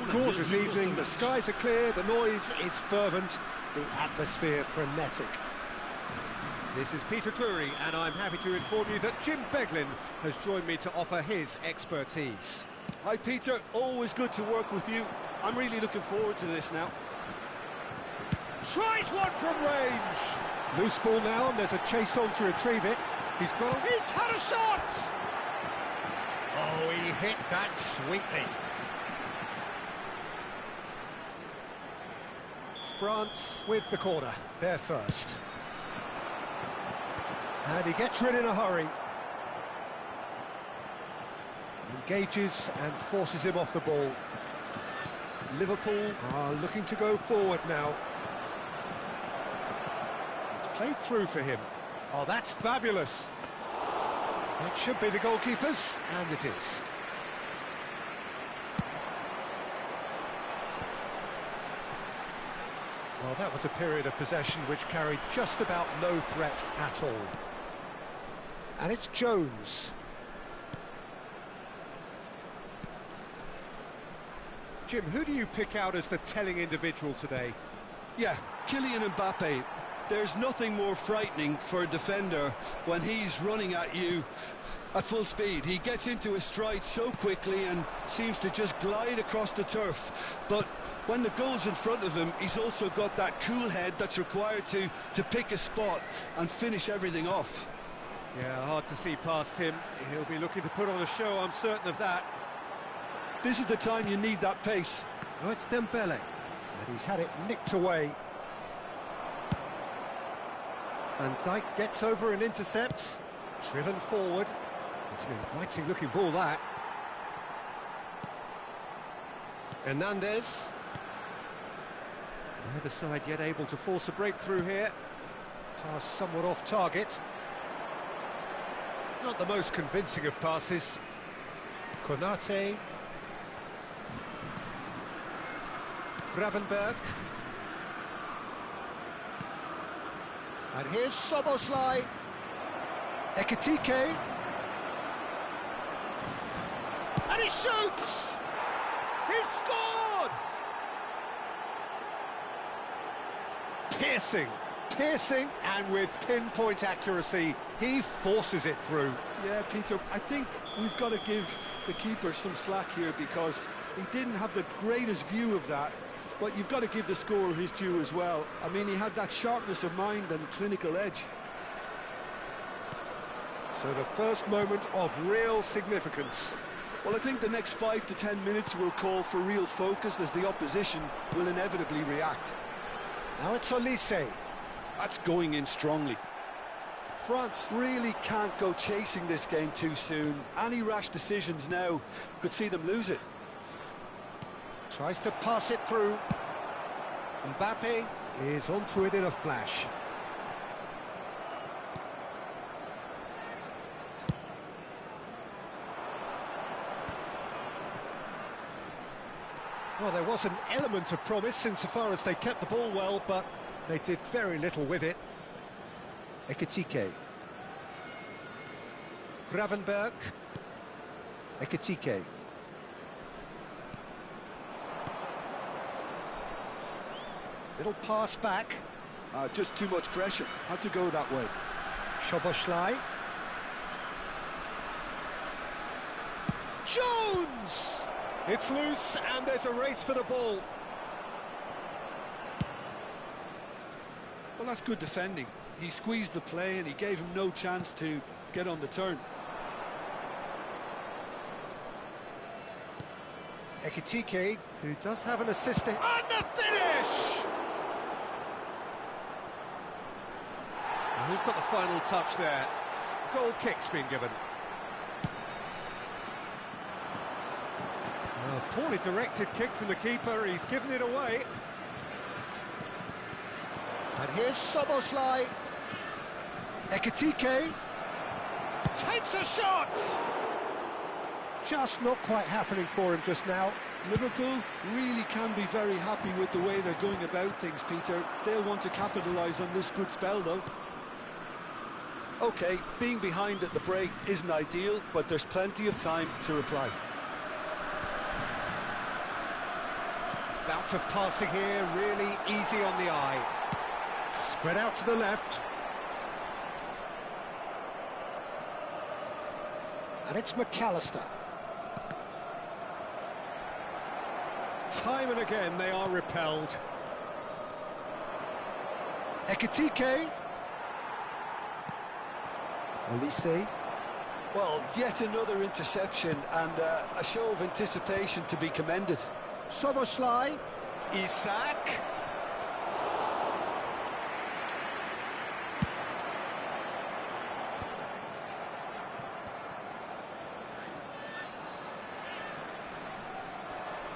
gorgeous evening, the skies are clear, the noise is fervent, the atmosphere frenetic. This is Peter Drury, and I'm happy to inform you that Jim Beglin has joined me to offer his expertise. Hi Peter, always good to work with you. I'm really looking forward to this now. Tries one from range! Loose ball now, and there's a chase on to retrieve it. He's had a shot! Oh, he hit that sweetly. France with the corner, they're first. And he gets rid in a hurry. Engages and forces him off the ball. Liverpool are looking to go forward now. It's played through for him. Oh, that's fabulous. That should be the goalkeeper's, and it is. Well, that was a period of possession which carried just about no threat at all. And it's Jones. Jim, who do you pick out as the telling individual today? Yeah, Kylian Mbappe. There's nothing more frightening for a defender when he's running at you at full speed. He gets into his stride so quickly and seems to just glide across the turf. But when the goal's in front of him, he's also got that cool head that's required to pick a spot and finish everything off. Yeah, hard to see past him. He'll be looking to put on a show, I'm certain of that. This is the time you need that pace. Oh, it's Dembele, and he's had it nicked away. Van Dijk gets over and intercepts, driven forward. It's an inviting-looking ball, that. Hernandez. Neither side yet able to force a breakthrough here. Pass somewhat off target. Not the most convincing of passes. Konate. Gravenberg. And here's Soboslai. Ekitike. And he shoots! He's scored! Piercing, and with pinpoint accuracy, he forces it through. Yeah, Peter, I think we've got to give the keeper some slack here because he didn't have the greatest view of that. But you've got to give the scorer his due as well. I mean, he had that sharpness of mind and clinical edge. So the first moment of real significance. Well, I think the next 5 to 10 minutes will call for real focus as the opposition will inevitably react. Now it's Olise. That's going in strongly. France really can't go chasing this game too soon. Any rash decisions now could see them lose it. Tries to pass it through. Mbappe is onto it in a flash. Well, there was an element of promise insofar as they kept the ball well, but they did very little with it. Ekitike. Gravenberg. Ekitike. Little pass back. Just too much pressure. Had to go that way. Soboslai. Jones! It's loose, and there's a race for the ball. Well, that's good defending. He squeezed the play and he gave him no chance to get on the turn. Ekitike, who does have an assist. And the finish! And who's got the final touch there? Goal kick's been given. A poorly directed kick from the keeper, he's given it away. And here's Soboslai. Ekitike takes a shot! Just not quite happening for him just now. Liverpool really can be very happy with the way they're going about things, Peter. They'll want to capitalise on this good spell, though. OK, being behind at the break isn't ideal, but there's plenty of time to reply. Bout of passing here, really easy on the eye. Spread out to the left. And it's McAllister. Time and again they are repelled. Ekitike. Olise. Well, yet another interception and a show of anticipation to be commended. Soboslai. Isak.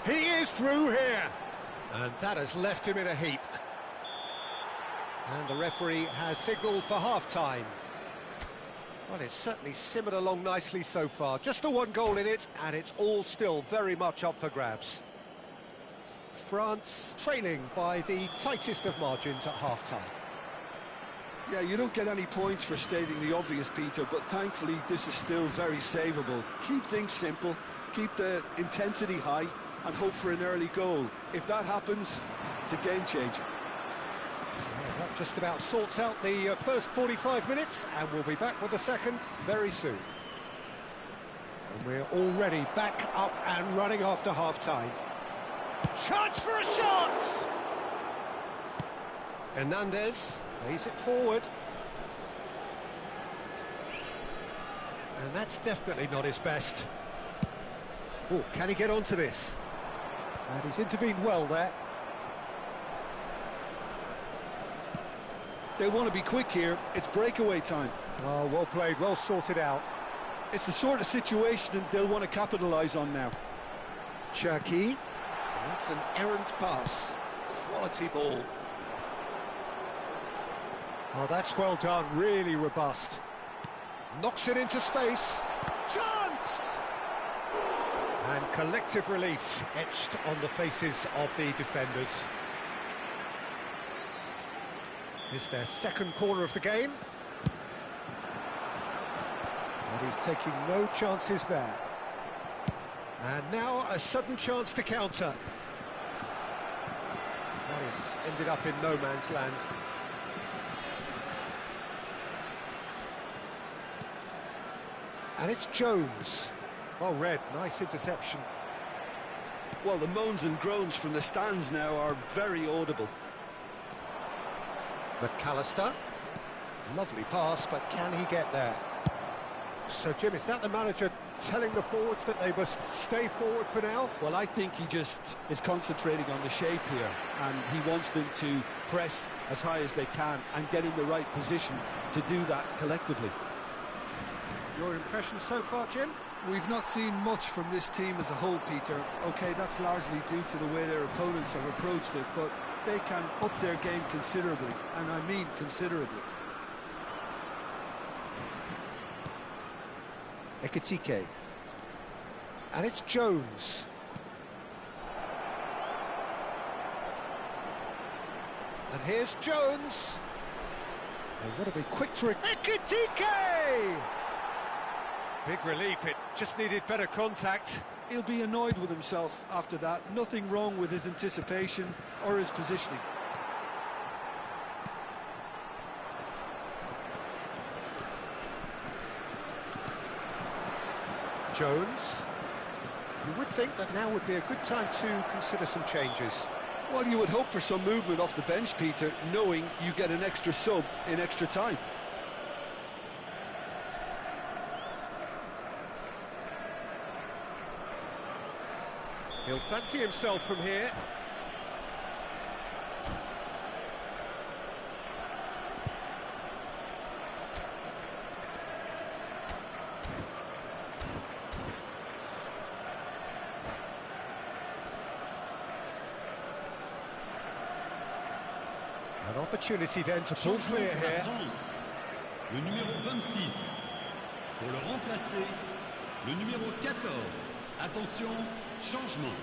He is through here. And that has left him in a heap. And the referee has signalled for half-time. Well, it's certainly simmered along nicely so far. Just the one goal in it, and it's all still very much up for grabs. France trailing by the tightest of margins at half-time. Yeah, you don't get any points for stating the obvious, Peter, but thankfully this is still very savable. Keep things simple, keep the intensity high, and hope for an early goal. If that happens, it's a game changer. Well, that just about sorts out the first 45 minutes, and we'll be back with the second very soon. And we're already back up and running after half-time. Chance for a shot! Hernandez plays it forward. And that's definitely not his best. Oh, can he get onto this? And he's intervened well there. They want to be quick here. It's breakaway time. Oh, well played, well sorted out. It's the sort of situation they'll want to capitalise on now. Cherki. That's an errant pass. Quality ball. Oh, that's well done, really robust. Knocks it into space. Chance! And collective relief etched on the faces of the defenders. It's their second corner of the game. And he's taking no chances there. And now a sudden chance to counter. That has ended up in no man's land. And it's Jones. Well read, nice interception. Well, the moans and groans from the stands now are very audible. McAllister. Lovely pass, but can he get there? So, Jim, is that the manager telling the forwards that they must stay forward for now? Well, I think he just is concentrating on the shape here, and he wants them to press as high as they can and get in the right position to do that collectively. Your impression so far, Jim? We've not seen much from this team as a whole, Peter. OK, that's largely due to the way their opponents have approached it, but they can up their game considerably, and I mean considerably. Ekitike. And it's Jones. And here's Jones. They've got to be quick to... Ekitike! Big relief, it just needed better contact. He'll be annoyed with himself after that. Nothing wrong with his anticipation or his positioning. Jones. You would think that now would be a good time to consider some changes. Well, you would hope for some movement off the bench, Peter, knowing you get an extra sub in extra time. He'll fancy himself from here. An opportunity then to pull clear here. Le numéro 26. Pour le remplacer, le numéro 14. Attention, changement.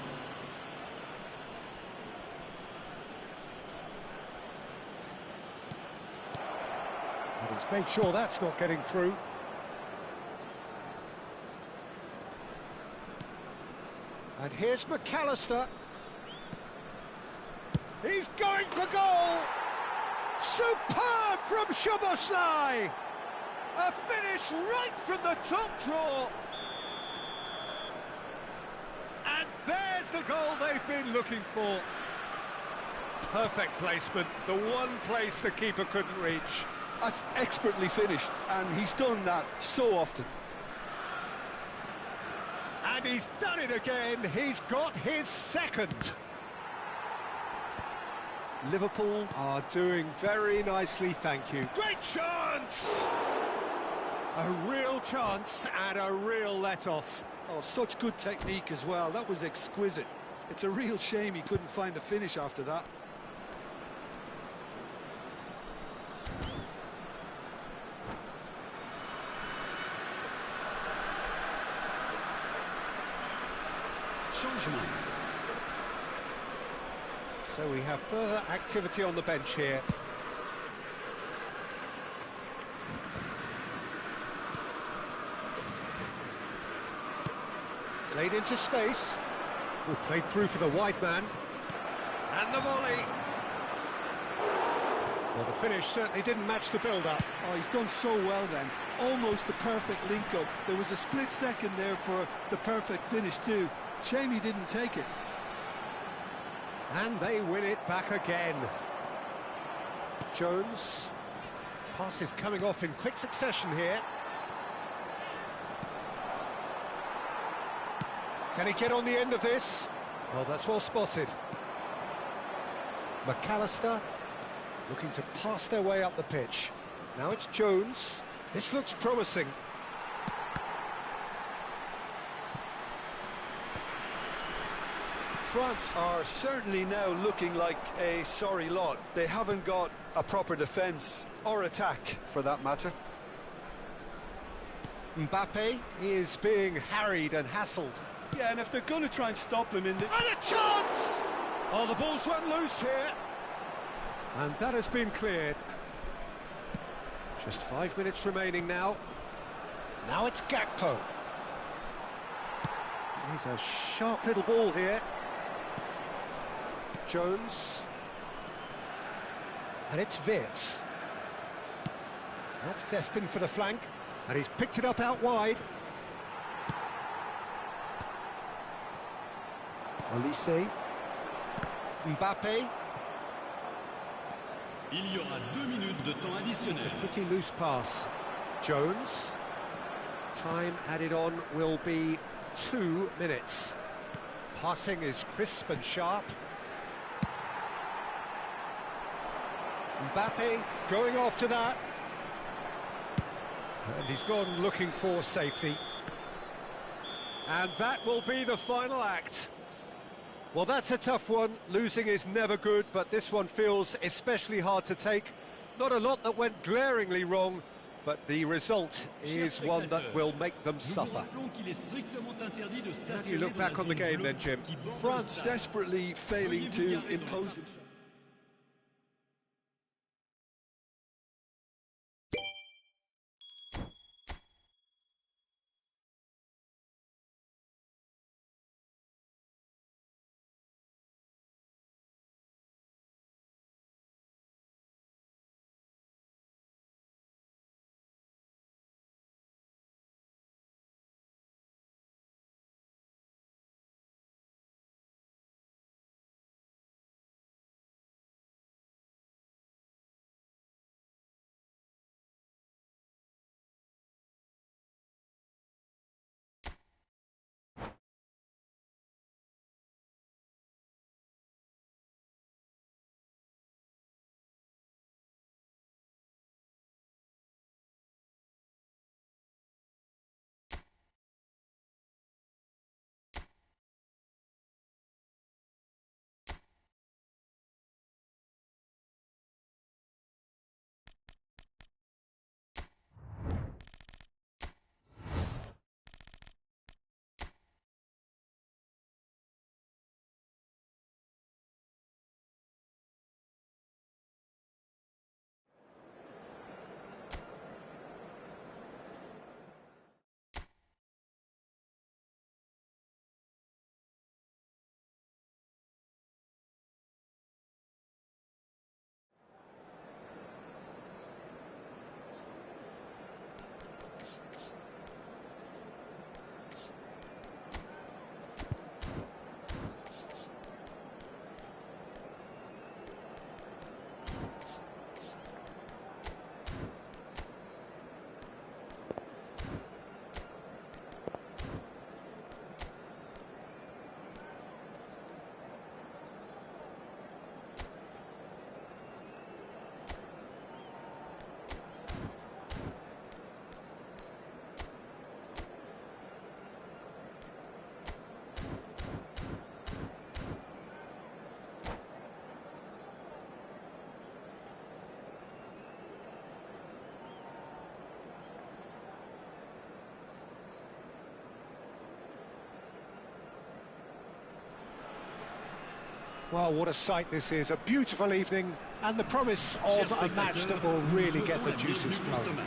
And he's made sure that's not getting through. And here's McAllister. He's going for goal! Superb from Szoboszlai! A finish right from the top draw! And there's the goal they've been looking for. Perfect placement, the one place the keeper couldn't reach. That's expertly finished, and he's done that so often. And he's done it again, he's got his second. Liverpool are doing very nicely, thank you. Great chance! A real chance and a real let-off. Oh, such good technique as well, that was exquisite. It's a real shame he couldn't find a finish after that. Changement. So we have further activity on the bench here. Played into space. Played through for the wide man. And the volley. Well, the finish certainly didn't match the build-up. Oh, he's done so well then. Almost the perfect link-up. There was a split second there for the perfect finish too. Shame he didn't take it. And they win it back again. Jones. Pass is coming off in quick succession here. Can he get on the end of this? Well, that's well spotted. McAllister looking to pass their way up the pitch. Now it's Jones. This looks promising. France are certainly now looking like a sorry lot. They haven't got a proper defence or attack, for that matter. Mbappe is being harried and hassled. Yeah, and if they're going to try and stop him in the... And a chance! Oh, the ball's run loose here. And that has been cleared. Just 5 minutes remaining now. Now it's Gakpo. He's a sharp little ball here. Jones. And it's Wirtz. That's destined for the flank. And he's picked it up out wide. Olise. Mbappe. Il y aura 2 minutes de temps It's additionnel. a pretty loose pass. Jones. Time added on will be 2 minutes. Passing is crisp and sharp. Mbappe going after that. And he's gone looking for safety. And that will be the final act. Well, that's a tough one. Losing is never good, but this one feels especially hard to take. Not a lot that went glaringly wrong, but the result is one that will make them suffer. How do you look back on the game then, Jim? France desperately failing to impose themselves. Well, what a sight this is. A beautiful evening and the promise of a match that will really get the juices flowing.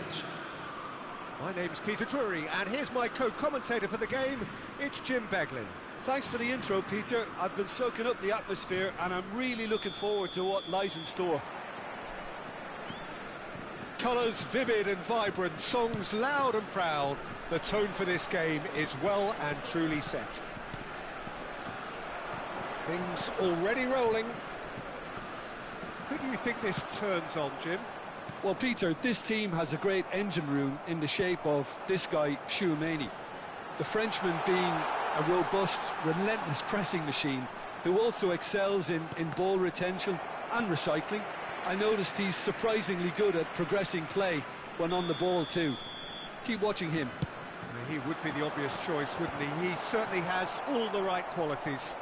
My name's Peter Drury, and here's my co-commentator for the game. It's Jim Beglin. Thanks for the intro, Peter. I've been soaking up the atmosphere and I'm really looking forward to what lies in store. Colours vivid and vibrant, songs loud and proud. The tone for this game is well and truly set. Things already rolling. Who do you think this turns on, Jim? Well, Peter, this team has a great engine room in the shape of this guy, Tchouaméni. The Frenchman being a robust, relentless pressing machine who also excels in ball retention and recycling. I noticed he's surprisingly good at progressing play when on the ball too. Keep watching him. He would be the obvious choice, wouldn't he? He certainly has all the right qualities.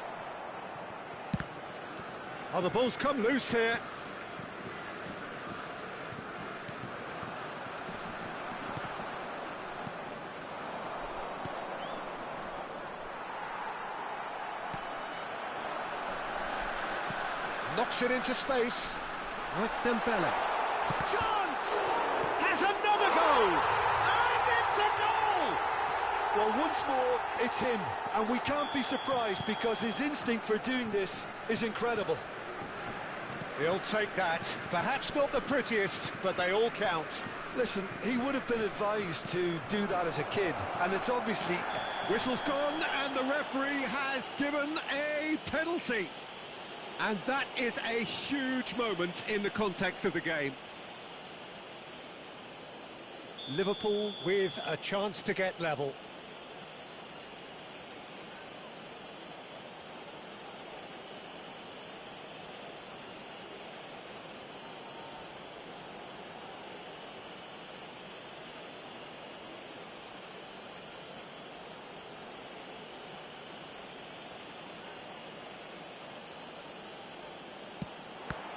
Oh, the ball's come loose here. Knocks it into space. Now it's Dembele. Chance! Has another goal! And it's a goal! Well, once more, it's him, and we can't be surprised because his instinct for doing this is incredible. He'll take that. Perhaps not the prettiest, but they all count. Listen, he would have been advised to do that as a kid, and it's obviously... Whistle's gone, and the referee has given a penalty. And that is a huge moment in the context of the game. Liverpool with a chance to get level.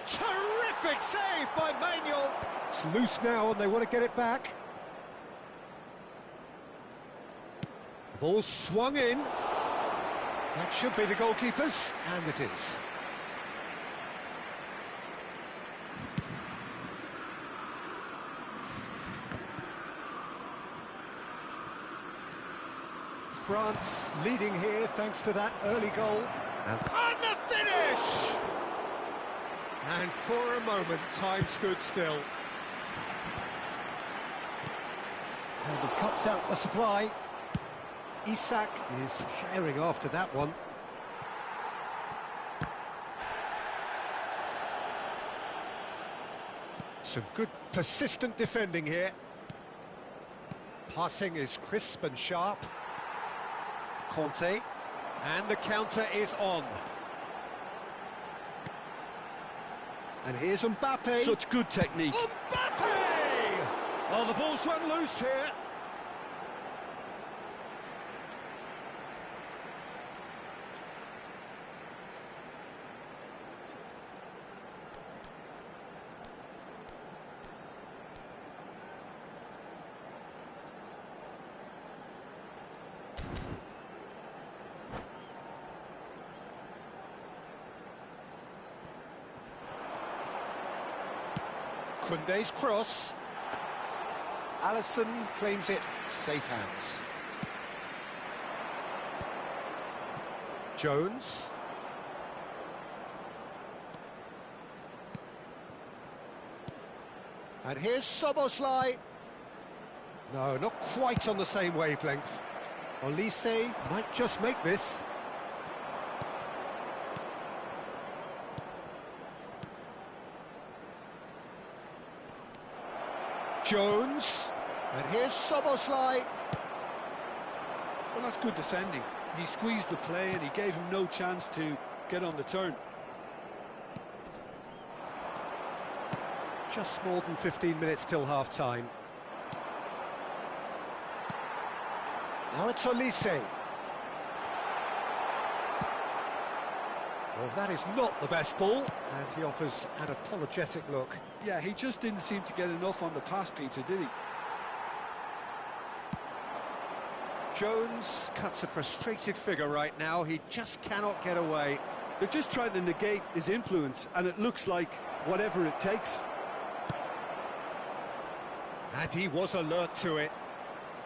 Terrific save by Manuel. It's loose now and they want to get it back. Ball swung in. That should be the goalkeeper's, and it is. France leading here thanks to that early goal. And the finish! And for a moment, time stood still. And he cuts out the supply. Isak is herring after that one. Some good persistent defending here. Passing is crisp and sharp. Conte. And the counter is on. And here's Mbappe. Such good technique. Mbappe! Oh, the ball's run loose here. Koundé's cross. Alisson claims it. Safe hands. Jones. And here's Szoboszlai. No, not quite on the same wavelength. Olise might just make this. Jones, and here's Szoboszlai. Well, that's good defending. He squeezed the play and he gave him no chance to get on the turn. Just more than 15 minutes till half-time. Now it's Olise. Well, that is not the best ball, and he offers an apologetic look. Yeah, he just didn't seem to get enough on the pass, Peter, did he? Jones cuts a frustrated figure right now. He just cannot get away. They're just trying to negate his influence, and it looks like whatever it takes. And he was alert to it.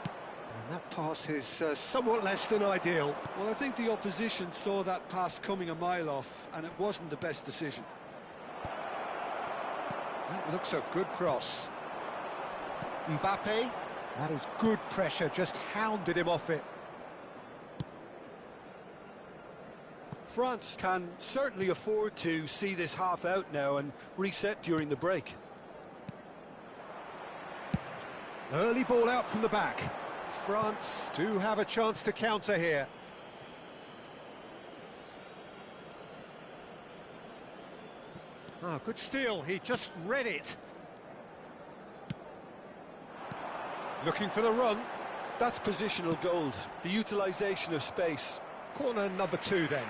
And that pass is somewhat less than ideal. Well, I think the opposition saw that pass coming a mile off, and it wasn't the best decision. That looks a good cross. Mbappe, that is good pressure, just hounded him off it. France can certainly afford to see this half out now and reset during the break. Early ball out from the back. France do have a chance to counter here. Oh, good steal, he just read it. Looking for the run. That's positional gold, the utilisation of space. Corner number 2 then.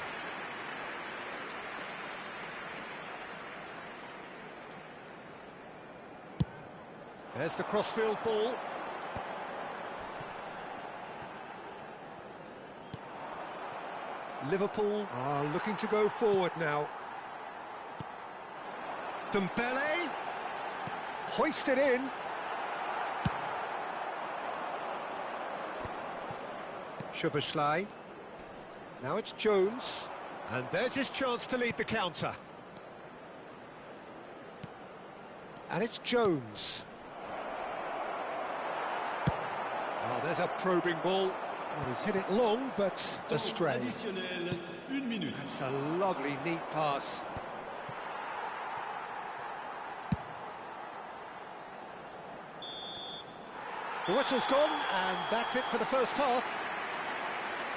There's the crossfield ball. Liverpool are looking to go forward now. Dembele, hoisted in. Szoboszlai. Now it's Jones, and there's his chance to lead the counter. And it's Jones. Oh, there's a probing ball. Well, he's hit it long, but astray. That's a lovely, neat pass. The whistle's gone, and that's it for the first half.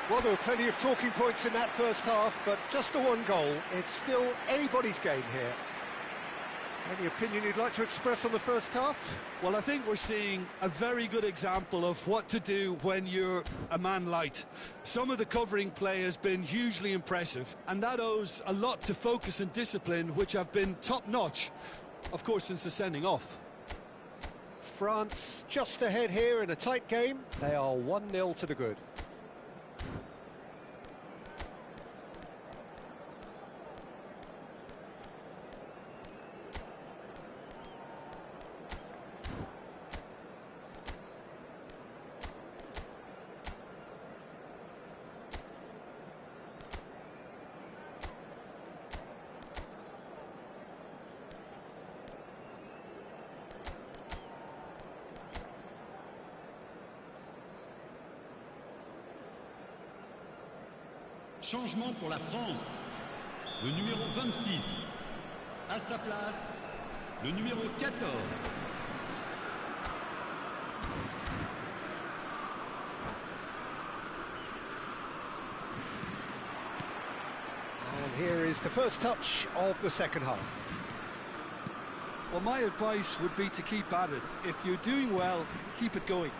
Well, there were plenty of talking points in that first half, but just the one goal. It's still anybody's game here. Any opinion you'd like to express on the first half? Well, I think we're seeing a very good example of what to do when you're a man light. Some of the covering play has been hugely impressive, and that owes a lot to focus and discipline, which have been top-notch, of course, since the sending off. France just ahead here in a tight game. They are 1-0 to the good. Changement pour la France. Le numéro 26. À sa place, le numéro 14. And here is the first touch of the second half. Well, my advice would be to keep at it. If you're doing well, keep it going.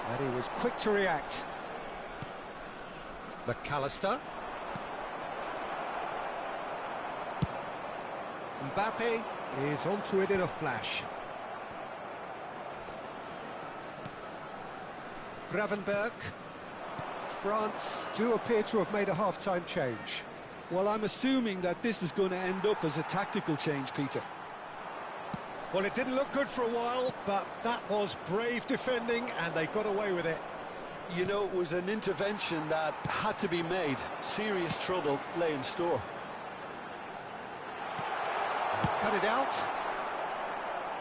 And he was quick to react. McAllister. Mbappe is onto it in a flash. Gravenberg. France do appear to have made a half-time change. Well, I'm assuming that this is going to end up as a tactical change, Peter. Well, it didn't look good for a while, but that was brave defending, and they got away with it. You know, it was an intervention that had to be made. Serious trouble lay in store. He's cut it out.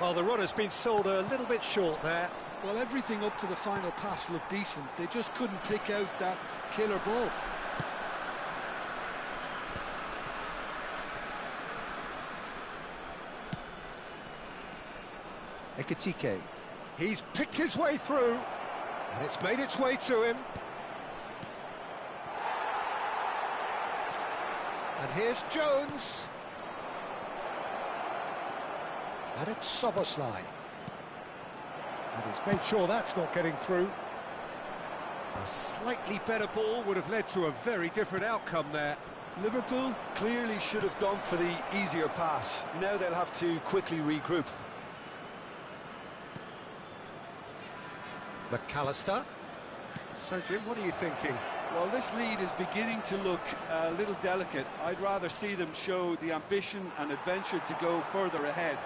Well, the run has been sold a little bit short there. Well, everything up to the final pass looked decent. They just couldn't pick out that killer ball. Ekitike. He's picked his way through, and it's made its way to him. And here's Jones. And it's Szoboszlai. And he's made sure that's not getting through. A slightly better ball would have led to a very different outcome there. Liverpool clearly should have gone for the easier pass. Now they'll have to quickly regroup. McAllister. So, Jim, what are you thinking? Well, this lead is beginning to look a little delicate. I'd rather see them show the ambition and adventure to go further ahead.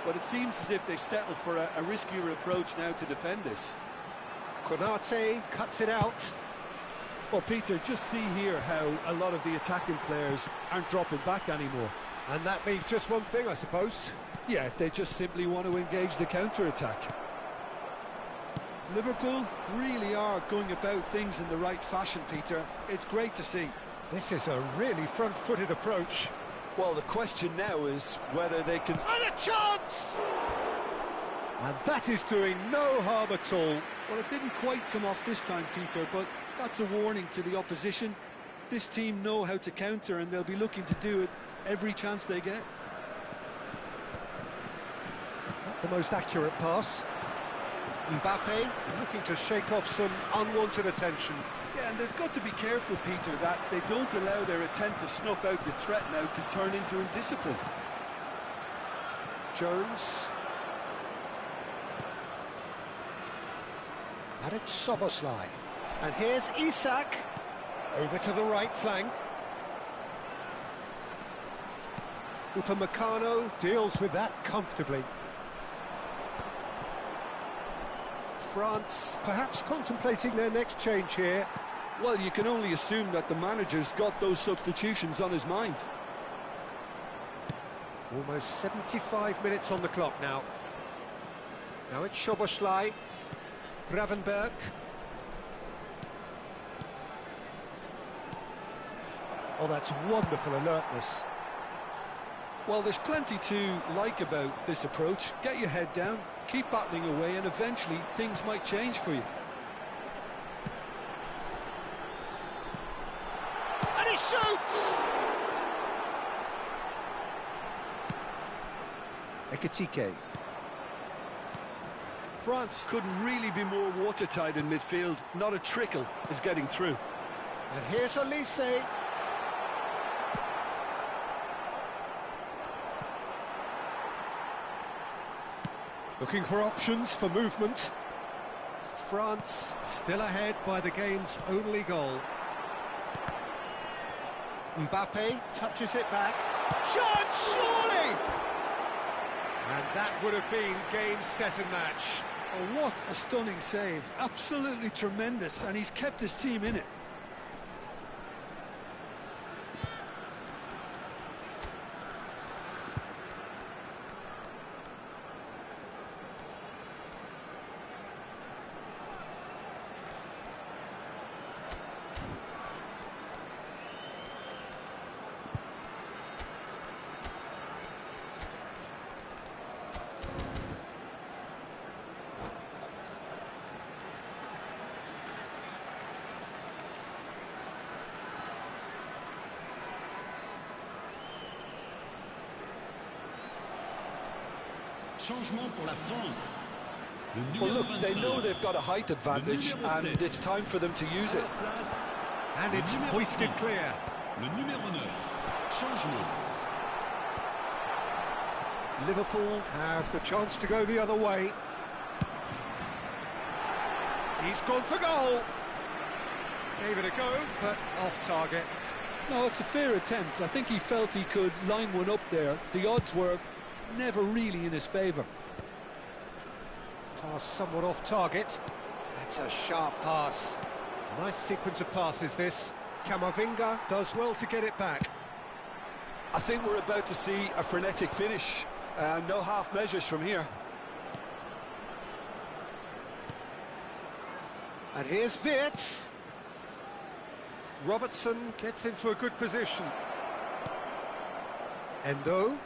But it seems as if they've settled for a riskier approach now to defend this. Konate cuts it out. Well, Peter, just see here how a lot of the attacking players aren't dropping back anymore. And that means just one thing, I suppose. Yeah, they just simply want to engage the counter-attack. Liverpool really are going about things in the right fashion, Peter. It's great to see. This is a really front-footed approach. Well, the question now is whether they can... And a chance! And that is doing no harm at all. Well, it didn't quite come off this time, Peter, but that's a warning to the opposition. This team know how to counter, and they'll be looking to do it every chance they get. Not the most accurate pass. Mbappe looking to shake off some unwanted attention. Yeah, and they've got to be careful, Peter, that they don't allow their attempt to snuff out the threat now to turn into indiscipline. Jones. And it's Szoboszlai. And here's Isak. Over to the right flank. Upamecano deals with that comfortably. France perhaps contemplating their next change here. Well, you can only assume that the manager's got those substitutions on his mind. Almost 75 minutes on the clock now. Now it's Szoboszlai. Gravenberg. Oh, that's wonderful alertness. Well, there's plenty to like about this approach. Get your head down, keep battling away, and eventually things might change for you. And he shoots! Ekitike. France couldn't really be more watertight in midfield. Not a trickle is getting through. And here's Olise. Looking for options for movement. France still ahead by the game's only goal. Mbappe touches it back. Chance, surely! And that would have been game, set and match. Oh, what a stunning save. Absolutely tremendous, and he's kept his team in it. Changement pour la France. Well, look, they know they've got a height advantage, and it's time for them to use it. And it's hoisted clear. Le numéro 9. Changement. Liverpool have the chance to go the other way. He's gone for goal. Gave it a go, but off target. No, it's a fair attempt. I think he felt he could line one up there. The odds were never really in his favour. Pass somewhat off target. That's a sharp pass. Nice sequence of passes this. Camavinga does well to get it back. I think we're about to see a frenetic finish. No half measures from here. And here's Wirtz. Robertson gets into a good position. Endo.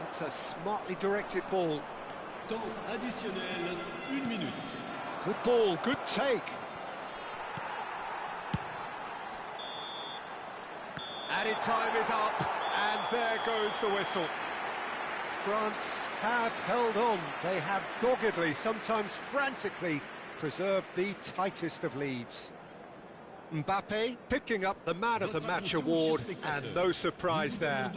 That's a smartly directed ball. Temps additionnel, 1 minute. Good ball, good take. Added time is up, and there goes the whistle. France have held on. They have doggedly, sometimes frantically, preserved the tightest of leads. Mbappe picking up the Man of the Match award, and no surprise there.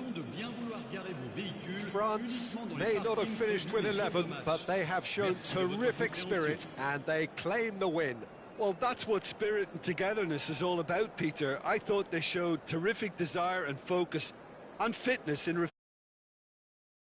France may not have finished with 11, but they have shown terrific spirit, and they claim the win. Well, that's what spirit and togetherness is all about, Peter. I thought they showed terrific desire and focus and fitness in